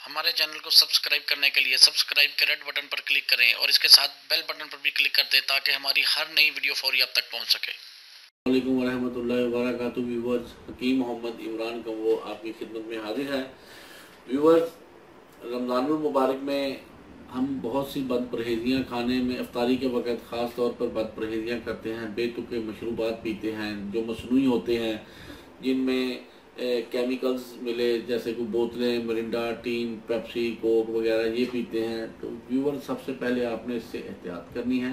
हमारे चैनल को सब्सक्राइब करने के लिए सब्सक्राइब के रेड बटन पर क्लिक करें और इसके साथ बेल बटन पर भी क्लिक कर दें ताकि हमारी हर नई वीडियो फौरी आप तक पहुंच सके। अस्सलामुअलैकुम वरहमतुल्लाहि वबरकातुहू। व्यूवर्स, हकीम मोहम्मद इमरान कम्बो आपकी खिदमत में हाजिर है। व्यूवर्स, रमज़ानुल मुबारक में हम बहुत सी बद परहेजियाँ खाने में इफ्तारी के वक़्त ख़ास तौर पर बद परहेजियाँ करते हैं, बेतुके मशरूबात पीते हैं जो मसनूई होते हैं, जिनमें केमिकल्स मिले, जैसे कि बोतलें, मिरिंडा, टीन, पेप्सी, कोक वगैरह ये पीते हैं। तो व्यूवर, सबसे पहले आपने इससे एहतियात करनी है।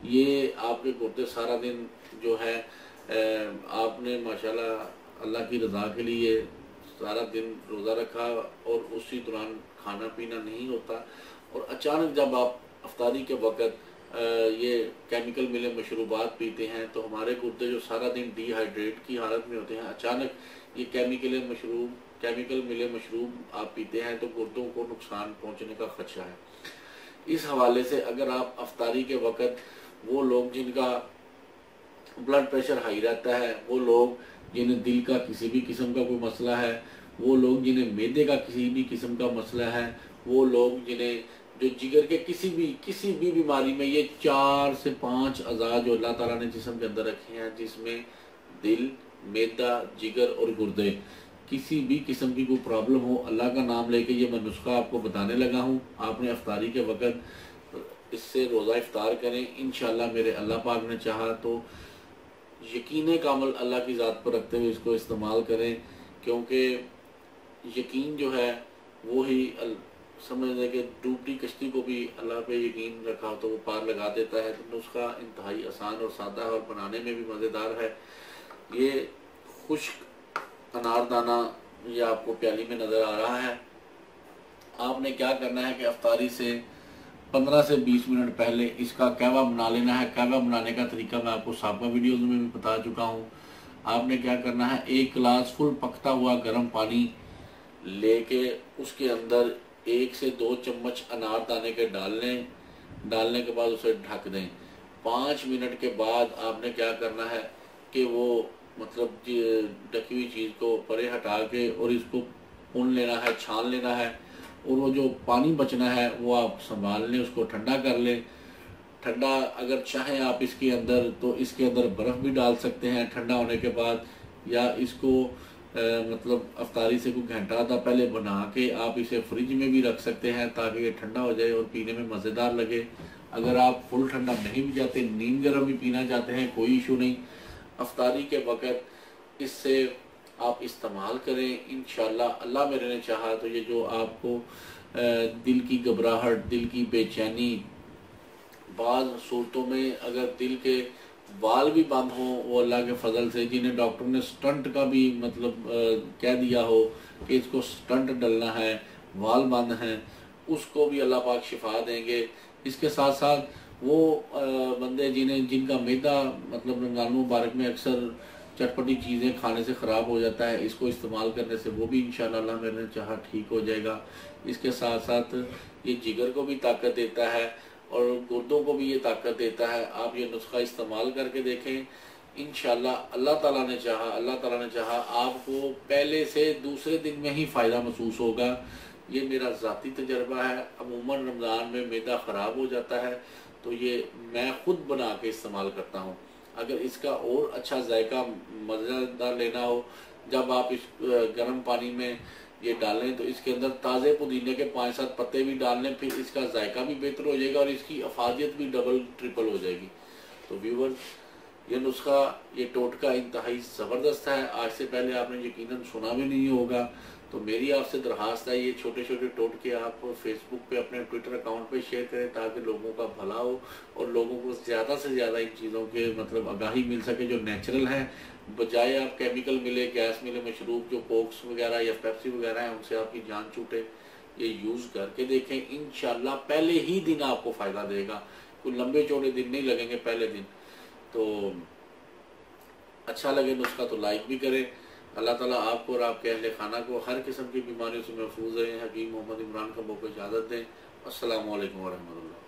ये आपके गुर्दे सारा दिन जो है आपने माशाल्लाह अल्लाह की रज़ा के लिए सारा दिन रोज़ा रखा और उसी दौरान खाना पीना नहीं होता, और अचानक जब आप अफ्तारी के वक़्त ये केमिकल मिले मशरूबात पीते हैं तो हमारे गुर्दे जो सारा दिन डिहाइड्रेट की हालत में होते हैं, अचानक ये केमिकल मिले मशरूब आप पीते हैं तो गुर्दों को नुकसान पहुंचने का खदशा है। इस हवाले से अगर आप अफ्तारी के वक़्त, वो लोग जिनका ब्लड प्रेशर हाई रहता है, वो लोग जिन्हें दिल का किसी भी किस्म का कोई मसला है, वो लोग जिन्हें मैदे का किसी भी किस्म का मसला है, वो लोग जिन्हें जो जिगर के किसी भी बीमारी में, ये 4 से 5 अज़ा जो अल्लाह ताला ने जिस्म के अंदर रखे हैं, जिसमें दिल, मैदा, जिगर और गुर्दे, किसी भी किस्म की कोई प्रॉब्लम हो, अल्लाह का नाम लेके ये मैं नुस्खा आपको बताने लगा हूँ। आपने अफ्तारी के वक़्त इससे रोज़ा इफ्तार करें। इंशाअल्लाह मेरे अल्लाह पाक ने चाहा तो यकीन कामल अल्लाह की ज़ात पर रखते हुए इसको इस्तेमाल करें, क्योंकि यकीन जो है वो ही समझ लें कि डूबती कश्ती को भी अल्लाह पे यकीन रखा हो तो वो पार लगा देता है। तो नुस्खा इंतहाई आसान और सादा है और बनाने में भी मज़ेदार है। ये खुश्क अनारदाना ये आपको प्याली में नज़र आ रहा है। आपने क्या करना है कि अफ्तारी से 15 से 20 मिनट पहले इसका कहवा बना लेना है। कहवा बनाने का तरीका मैं आपको साबका वीडियोज़ में भी बता चुका हूँ। आपने क्या करना है, 1 गिलास फुल पकता हुआ गर्म पानी लेके उसके अंदर 1 से 2 चम्मच अनारदाने के डालने के बाद उसे ढक दें। 5 मिनट के बाद आपने क्या करना है कि वो मतलब ढकी हुई चीज़ को परे हटा के और इसको भून लेना है, छान लेना है, और वो जो पानी बचना है वो आप संभाल लें, उसको ठंडा कर लें। ठंडा अगर चाहें आप इसके अंदर तो इसके अंदर बर्फ़ भी डाल सकते हैं ठंडा होने के बाद, या इसको मतलब अफ्तारी से कुछ घंटा आधा पहले बना के आप इसे फ्रिज में भी रख सकते हैं ताकि ये ठंडा हो जाए और पीने में मज़ेदार लगे। अगर आप फुल ठंडा नहीं भी चाहते, नीम गर्म भी पीना चाहते हैं, कोई इशू नहीं। अफ्तारी के वक़्त इससे आप इस्तेमाल करें। इंशाअल्लाह अल्लाह मेरे ने चाहा तो ये जो आपको दिल की घबराहट, दिल की बेचैनी, बाज़ सूरतों में अगर दिल के वाल भी बंद हो, वो अल्लाह के फजल से, जिन्हें डॉक्टर ने स्टंट का भी मतलब कह दिया हो कि इसको स्टंट डलना है, वाल बंद हैं, उसको भी अल्लाह पाक शिफा देंगे। इसके साथ साथ वो बंदे जिनका मैदा मतलब रमज़ान मुबारक में अक्सर चटपटी चीज़ें खाने से ख़राब हो जाता है, इसको इस्तेमाल करने से वो भी इंशाअल्लाह अल्लाह मेरे चाहा ठीक हो जाएगा। इसके साथ साथ ये जिगर को भी ताकत देता है और गुर्दों को भी ये ताकत देता है। आप ये नुस्खा इस्तेमाल करके देखें, इंशाअल्लाह अल्लाह ताला ने चाहा आपको पहले से दूसरे दिन में ही फ़ायदा महसूस होगा। ये मेरा ज़ाती तजर्बा है। अमूमन रमज़ान में मैदा ख़राब हो जाता है तो ये मैं ख़ुद बना के इस्तेमाल करता हूँ। अगर इसका और अच्छा जायका मज़ेदार लेना हो, जब आप इस गर्म पानी में ये डालें तो इसके अंदर ताज़े पुदीने के 5-7 पत्ते भी डाल लें, फिर इसका जायका भी बेहतर हो जाएगा और इसकी अफादियत भी डबल ट्रिपल हो जाएगी। तो व्यूवर्स, ये नुस्खा, ये टोटका इंतहाई ज़बरदस्त है। आज से पहले आपने यकीनन सुना भी नहीं होगा। तो मेरी आपसे दरख्वास्त है, ये छोटे छोटे टोटके आप फेसबुक पे, अपने ट्विटर अकाउंट पे शेयर करें ताकि लोगों का भला हो और लोगों को ज़्यादा से ज़्यादा इन चीज़ों के मतलब आगाही मिल सके जो नेचुरल हैं, बजाय आप केमिकल मिले, गैस मिले मशरूब जो कोक्स वगैरह या पेप्सी वगैरह हैं उनसे आपकी जान छूटे। ये यूज़ करके देखें, इंशाल्लाह पहले ही दिन आपको फ़ायदा देगा। कोई लंबे चौड़े दिन नहीं लगेंगे, पहले दिन। तो अच्छा लगे नुस्खा तो लाइक भी करें। अल्लाह ताला आपको और आपके अहले खाना को हर किस्म की बीमारियों से महफूज रहें। हकीम मोहम्मद इमरान कम्बो को इजाज़त दें। अस्सलामु अलैकुम वरहमतुल्लाह।